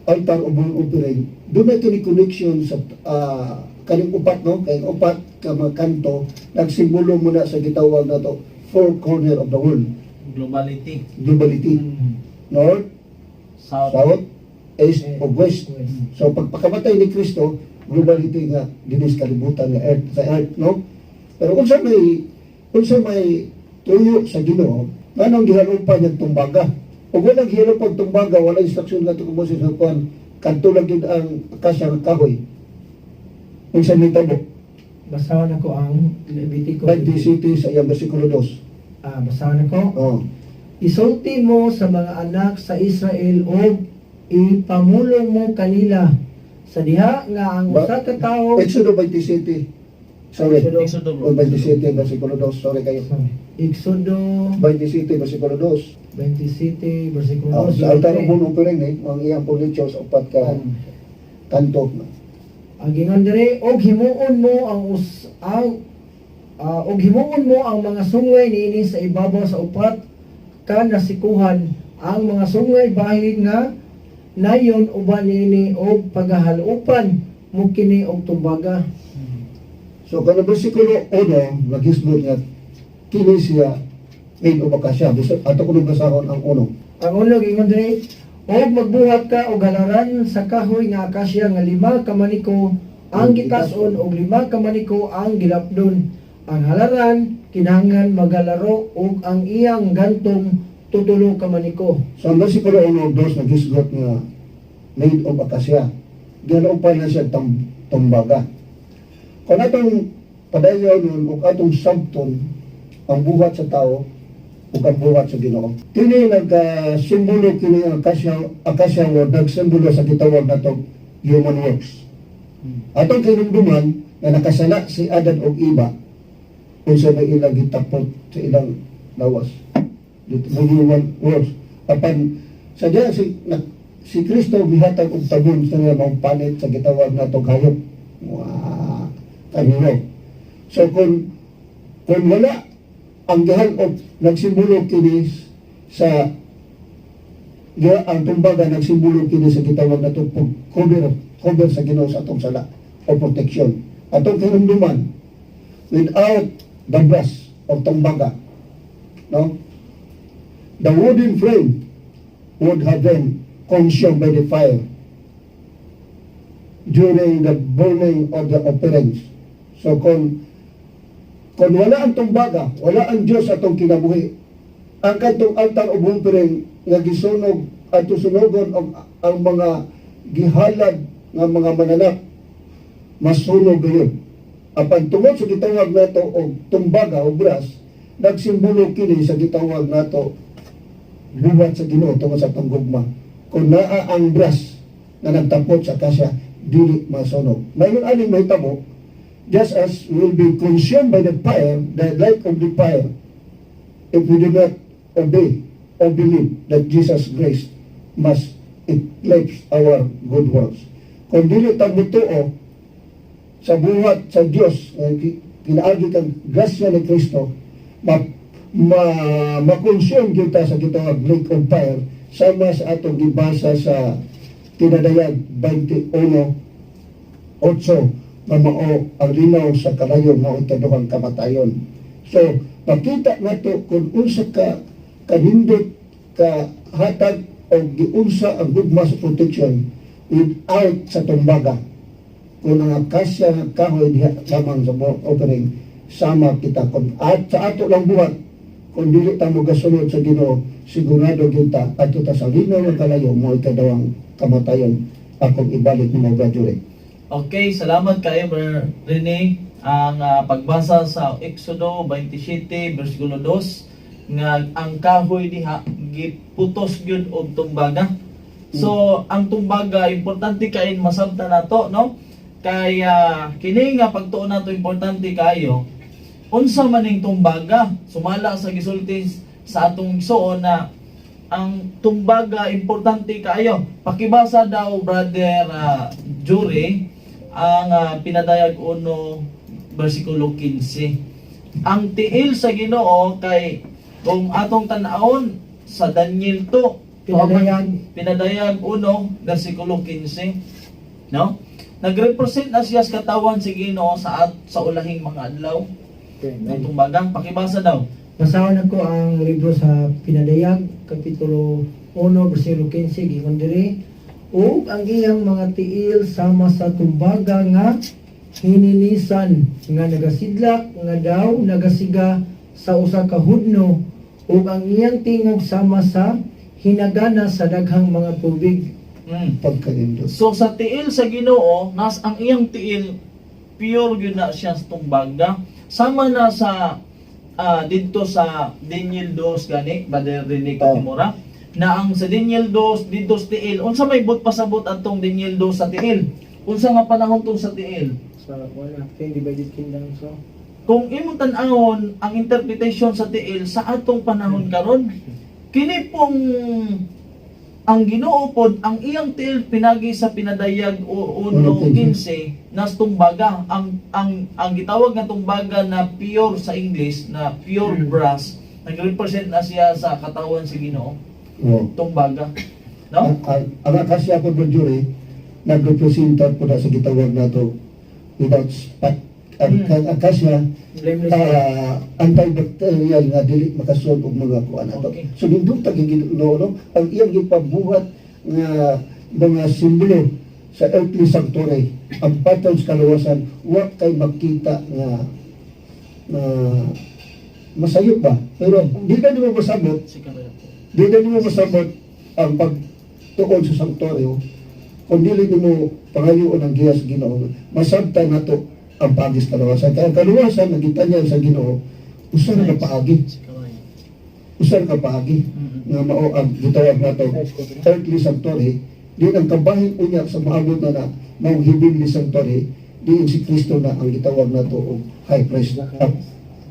altar o born offering. Doon na kini connection sa kaning upat, no? Kay upat ka mga kanto nagsimbolo muna sa gitawag nato four corner of the world. Globality. North, South, East, o West. West. So pagpakamatay ni Kristo, globality nga dinis kalibutan nga earth sa earth, no? Pero kung sa may tuyo sa Ginoo, nganong gihalupan niyang tumbaga. O walang gihalupan tumbaga, wala instruksyon nga ito kung sa kuan, kanto lang din ang akasya ng kahoy. Kung sa may tabo, Basahan ako ang Levitico. 27 sa iyang versikulo 2. Basahan ako. Oh. Isulti mo sa mga anak sa Israel o ipamulong mo kanila sa diha nga ang usa ka tawo. Exodo 27. Sorry. Exodo. O 27 versikulo 2. Sorry kayo. Exodo 27 versikulo 2. 27 versikulo 2. Sa altar o born offering ang iyang punichos upat ka kanto. Ang gingon diri og himuon mo ang mga sungay niini sa ibabaw sa upat ka nasikuhan ang mga sungay bahid nga nayon uban niini og pagahalupan mo kini og tumbaga. So kada bersikulo 1 nagisbot nga kini siya made of akasya. Ato ko basahon ang 1. Ang ulo gingon diri og magbuhat ka og halaran sa kahoy nga akasya nga 5 ka maniko ang gitason og 5 ka maniko ang gilapdon. Ang halaran kinahanglan magalaro og ang iyang gantong tutulo ka maniko. So ang versikulo 1 2 nagisbot nga made of akasya. Ginuupan na siya tumbaga. Kung atong padayon o atong sabton ang buhat sa tao o ang buhat sa Ginoo. Kini nagsimbolo kini ang akasya word nagsimbolo sa gitawag nato human works. Atong kinumduman na nakasala si Adan og Eva kung sa may ilang gitapot sa ilang lawas. Dito human works. Apan sa diya si Kristo bihatag og tabon sa mga panit sa gitawag nato hayop. Kanino. So kung wala ang gahan o nagsimbolo kini sa ang tumbaga nagsimbolo kini sa gitawag na ito cover sa Ginoo sa atong sala o protection. Atong kinumduman without the brass o tumbaga, no? The wooden frame would have been consumed by the fire during the burning of the offerings. So kung wala ang tumbaga, wala ang Diyos atong kinabuhi, ang katong altar o bumpering nga gisunog at susunogon ang mga gihalad nga mga mananak, masunog gayon. Apan tungod sa gitawag nato og tumbaga o brass, nagsimbolo kini sa gitawag nato buhat sa Ginoo tungod sa panggugma. Kung naa ang brass na nagtapot sa kasya, dili masunog. Mayon aning mahitabo, just as will be consumed by the fire, the light of the fire, if we do not obey or believe that Jesus' grace must eclipse our good works. Kung dili ta mutuo sa buhat sa Dios, kinaagi kang grasya ni Kristo, makonsume kita sa gitawag lake of fire, sama sa atong gibasa sa Tinadayag 21:8 na mao ang linaw sa kalayo mao ikaduhang kamatayon. So, makita nato kung unsa ka kanindot ka hatag o giunsa ang gugma sa protection without sa tumbaga. Kung ang akasya ng kahoy diha lamang sa opening, sama kita. Kung at sa ato lang buhat, kung dili ta mo gasunod sa Ginoo, sigurado kita at ta sa linaw ng kalayo mo ikadawang kamatayon akong ibalik ni mga graduate. Okay, salamat kayo, Brother Rene. Ang pagbasa sa Exodo 27, versikulo 2, nga ang kahoy diha giputos gyud og tumbaga. So, ang tumbaga importante kay masabtan nato, no? Kaya kini nga pagtuon nato importante kayo. Unsa man ning tumbaga? Sumala sa gisulti sa atong igsoon na ang tumbaga importante kayo. Pakibasa daw Brother Jury ang pinadayag 1 versikulo 15. Ang tiil sa Ginoo kay kung atong tan-awon sa Daniel 2 pinadayag 1 versikulo 15, no? Nagrepresent na siya sa katawan si Ginoo sa ulahing mga adlaw. Ang tumbaga, pakibasa daw. Basahan ako ang libro sa Pinadayag, Kapitulo 1, versikulo 15, gingon diri, ug ang iyang mga tiil sama sa tumbaga nga hininisan nga nagasidlak nga daw nagasiga sa usa ka hudno, ug ang iyang tingog sama sa hinagana sa daghang mga tubig. Pagkanindot. So sa tiil sa Ginoo, ang iyang tiil pure gyud na siya sa tumbaga. Sama na sa dito sa Daniel 2 gani, Brother Rene Katimura, na ang sa Daniel 2 dito sa tiil, unsa may pasabot atong Daniel 2 sa tiil? Unsa nga panahon tong sa tiil? Sa wala, 10 divided kingdom. So, Kung imong tan-awon ang interpretation sa tiil sa atong panahon karon, kini pong ang Ginoo pod ang iyang tiil pinagi sa Pinadayag 1:15 nas tumbaga. Ang gitawag nga tumbaga na pure sa English na pure brass, nagrepresent na siya sa katawan si Ginoo. Tumbaga, no? Ang akasya po ng jury, nag-representa po na sa gitawag na to without spot. Ang akasya, antibacterial nga dili makasulog og mga kuan ato. Okay. So nindot ta Ginoo ang iyang gipabuhat nga mga simbolo sa earthly sanctuary, ang patterns kaluwasan wa kay makita nga masayop ba, pero di na nimo masabot, di na nimo masabot ang pagtuon sa sanctuaryo kung dili nimo pangayoon ang giyas Ginoo. Masabtan nato ang pagis kaluwasan. Kaya kaluwasan nagitanya sa Ginoo usa na paagi. Usa ka paagi nga mao ang gitawag nato earthly sanctuary. Di ang kabahin unya sa maabot na mao heavenly sanctuary, di si Kristo na ang gitawag nato og high priest.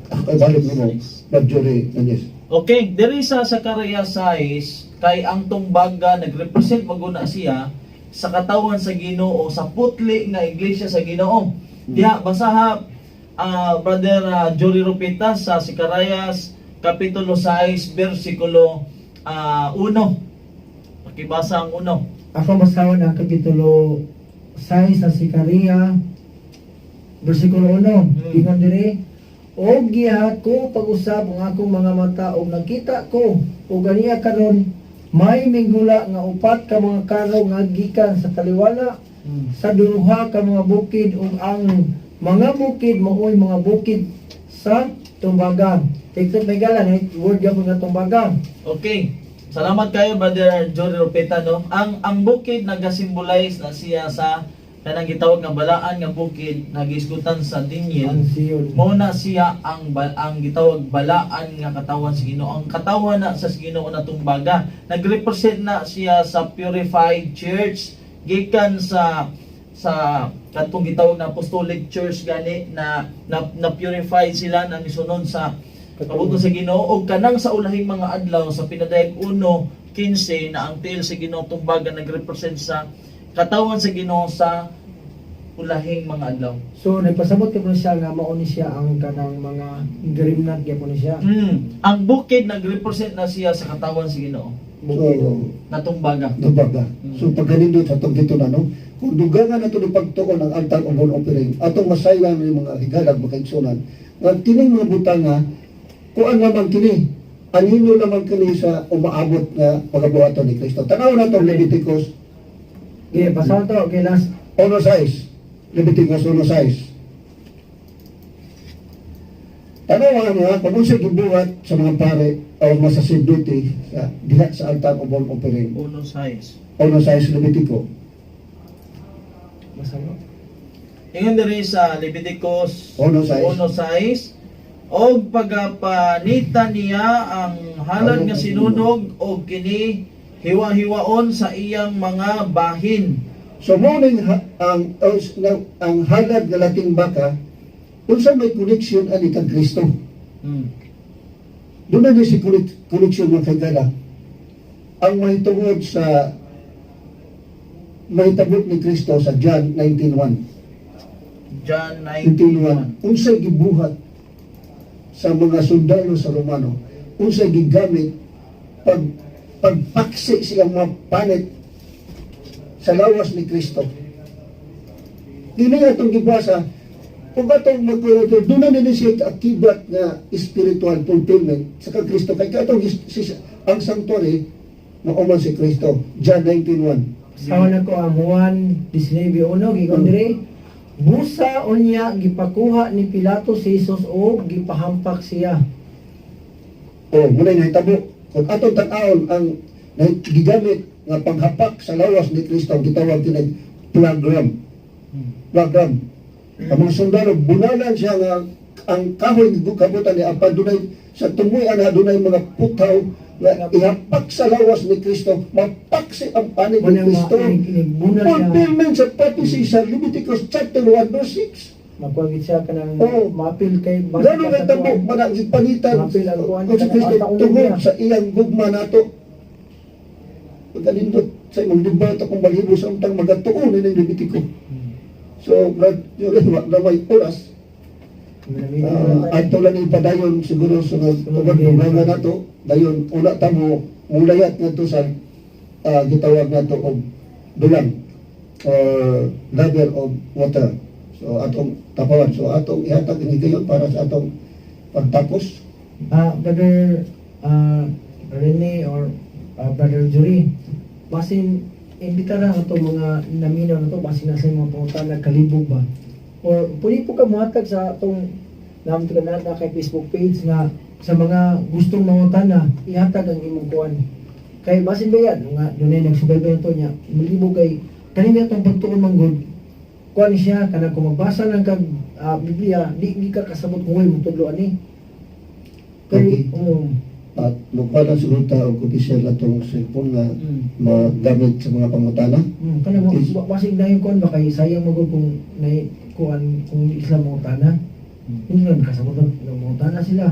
Ay balik nimo magjury nanyes. Okay, diri sa Zacarias 6 kay ang tumbaga nagrepresent maguna siya sa katawan sa Ginoo, sa putli nga iglesia sa Ginoo. Diha basaha Brother Jory Rupita sa Zacarias Kapitulo 6 versikulo 1. Pakibasa ang 1. Ako basahan ang Kapitulo 6 sa Sikaria, versikulo 1. Ingon diri, o gihat ko pag-usab ang akong mga mata o nakita ko o ganiya karon may minggula nga upat ka mga karo nga gikan sa taliwala sa duha ka mga bukid ug ang mga bukid maoy mga bukid sa tumbaga. Tiktok may galan word gyud nga tumbaga. Okay. Salamat kayo Brother Jory Rupita, no. Ang bukid nagasimbolize na siya sa kanang gitawag nga balaan nga bukid nagisgutan sa Ang Daniel. siyon. Mao na siya ang gitawag balaan nga katawan sa Ginoo. Ang katawan na sa Ginoo na tumbaga. Nagrepresent na siya sa purified church gikan sa katong gitawag na apostolic church gani na purified sila na nisunod sa kabuto sa Ginoo og kanang sa ulahing mga adlaw sa pinadayag 1:15 na ang tiil sa Ginoo tumbaga nagrepresent sa katawan sa Ginoo sa ulahing mga adlaw. So nagpasabot ka po siya nga mao ni siya ang kanang mga grimnat gyapon ni siya. Ang bukid nagrepresent na siya sa katawan sa Ginoo Bukid. So, na tumbaga. Nabaga. So pagkanindot sa itong dito na, no? Kung dugangan na ito ng pagtuon ng altar o bon offering, atong masaylan ng mga higalag, makaigsunan, nga kining mga butanga, kuan naman kini, anino naman kini sa umaabot nga pagabuhaton ni Kristo. Tanaw na itong Leviticus Okay, basahan to. Okay, last. 1:6. Leviticus 1:6. Tanaw nga, kung siya gibuhat sa mga pare o mga sacerdote sa diha sa altar o bon offering. 1:6. 1:6 Levitico. Basahan. Ingon diri sa Leviticus 1:6. 1:6 og pagapanita niya ang halad nga sinunog og kini hiwa-hiwaon sa iyang mga bahin. So morning ang halad nga lating baka unsa may connection ani kang Kristo. Doon na si connection mga kagala. Ang mahitungod sa mahitabot ni Kristo sa John 19:1. John 19:1. 19:1. Unsay gibuhat sa mga sundalo sa Romano. Unsay gigamit pagpaksi silang mga panit sa lawas ni Kristo. Dili nga itong gibasa, kung atong magkuha doon na nila siya akibat na spiritual fulfillment sa kang Kristo. Kaya itong ang sanctuary, mauman si Kristo. John 19:1. Sawa na ko ang Juan 19:1 gigon diri. Busa unya gipakuha ni Pilato si Jesus o gipahampak siya. Muna yung nahitabo. Kung atong tanaon ang gigamit nga panghapak sa lawas ni Kristo, gitawag tinag plagram. Plagram. Ang mga sundalo, bunalan siya nga ang kahoy kabutan ni Apa, dunay sa tumuyan na dunay mga putaw nga ihapak sa lawas ni Kristo, mapaksi ang panig ni Wala Kristo. bunal siya. Fulfillment sa prophecy sa Leviticus chapter 1:6. Magkuwagit siya kanang Oo. mapil kay Gano'n may tabo, manang panitan Mapil ang kuwan, kung si Kristo kanang tungod niya. sa iyang gugma nato. Pagkalindot sa imong digba ito kung balibo sa untang magatuon ni ng Levitico. So, Brad, yun na may oras. Ato lang ipadayon siguro sa tugag-tugangan nato. Dayon, una tamo, mulayat nga to sa gitawag nato og dulang or ladder of water. So, atong tapawan. So, atong ihatag ini kayo para sa atong pagtapos. Brother Rene or Brother Jury, basin imbita na ito mga naminaw na ito, basin nasa mga pangutan nagkalibog ba? Or pwede po ka muhatag sa itong namin ka na kay Facebook page na sa mga gustong mangutan na ihatag ang imong kuwan. Kay basin ba yan? Nga, doon ay nagsubaybay ito niya, malibog kay kanina itong pagtuon manggod, kuwan siya, kanang kung magbasa ng kag Biblia, di ka kasabot kung may mutudloan eh. Okay. Kaya, At magpala siguro tayo kung i-share na itong cellphone na magamit sa mga pangutana. kana mo basig na yung kuan ba kay sayang mo kung nay kuan kung Islam mo tana. Hindi lang kasabot ng mo tana sila.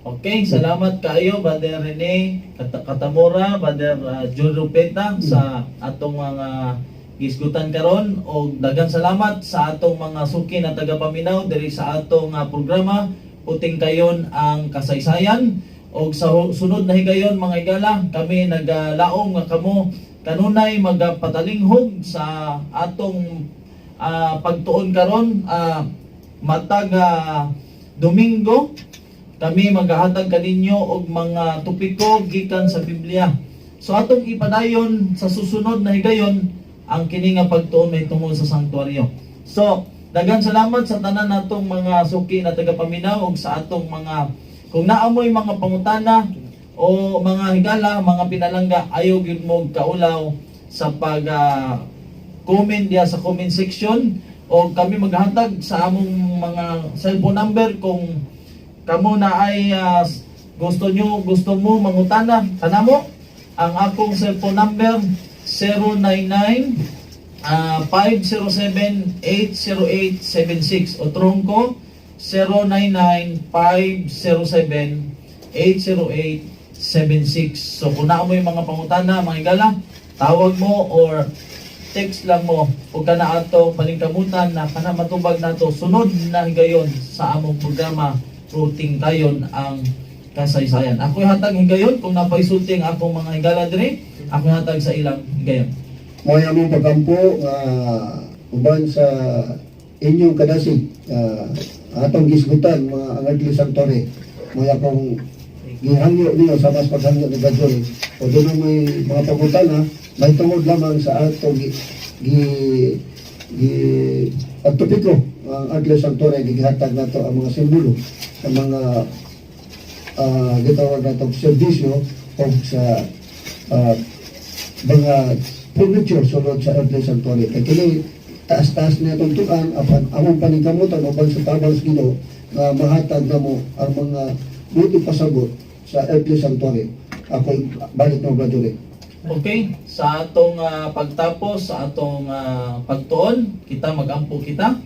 Okay, salamat kayo Brother Rene Katamora, Brother John Rupeta sa atong mga gisgutan karon o daghang salamat sa atong mga suki na tagapaminaw diri sa atong programa Puting Kayon ang Kasaysayan. O sa sunod na higayon mga igala, kami naglaom nga kamo kanunay magpatalinghog sa atong pagtuon karon matag Domingo. Kami maghahatag kaninyo og mga topiko gikan sa Biblia. So atong ipadayon sa susunod na higayon ang kini nga pagtuon may tungod sa sanktuaryo. So daghang salamat sa tanan natong mga suki na tagapaminaw og sa atong mga kung naamoy mga pangutana o mga higala, mga pinalangga, ayaw gyud mo kaulaw sa pag comment diya sa comment section o kami maghatag sa among mga cellphone number kung kamo na ay gusto mo mangutana kanamo. Ang akong cellphone number 099-507-80876 o trong ko 099-507-80876. So kung naa mo yung mga pangutana, mga igala, tawag mo or text lang mo o kana ato paningkamutan na kana matubag nato sunod na higayon sa among programa Routing Kayon ang kasaysayan. Ako hatag higayon kung napaisulti ang akong mga higala dire, ako hatag sa ilang higayon. Mo among pagkampo nga uban sa inyong kadasig atong gisgutan mga angadli santore. Mo akong gihangyo niyo sa mas paghangyo ni Gadol. O doon may mga pangutana may tungod lamang sa ato at topiko ang Adler Santore gihatag nato ang mga simbolo sa mga gitawag natong serbisyo o sa mga furniture sulod sa Adler Santore. Kaya kini taas-taas na itong tukan apan among paningkamutan o sa tabang Ginoo na mahatag na mo ang mga buti pasabot sa Adler Santore. Ako balik ng Bradure. Okay, sa atong pagtapos, sa atong pagtuon, kita magampo kita.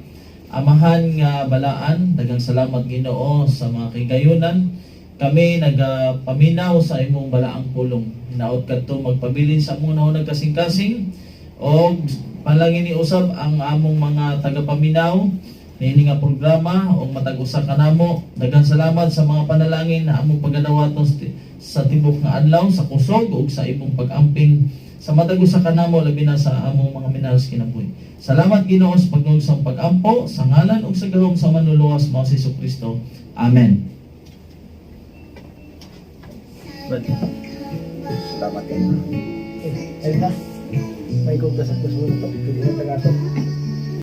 Amahan nga balaan, daghang salamat Ginoo sa mga kigayunan. Kami nagapaminaw sa imong balaang pulong. Hinaot kadto magpabilin sa among naunang kasing-kasing o palangin ni usab ang among mga tagapaminaw niini nga programa o matag-usa kanamo. Daghang salamat sa mga panalangin na among pagadawaton sa tibok nga adlaw sa kusog ug sa imong pag-amping sa matag-usa kanamo labi na sa among mga minahos kinabuhi. Salamat Ginoo sa pagnuog sa pag-ampo sa ngalan ug sa gahom sa manluluwas mao si Jesucristo. Amen. Salamat kayo. Ayun na. May kong sa puso ito. Pwede na tagato.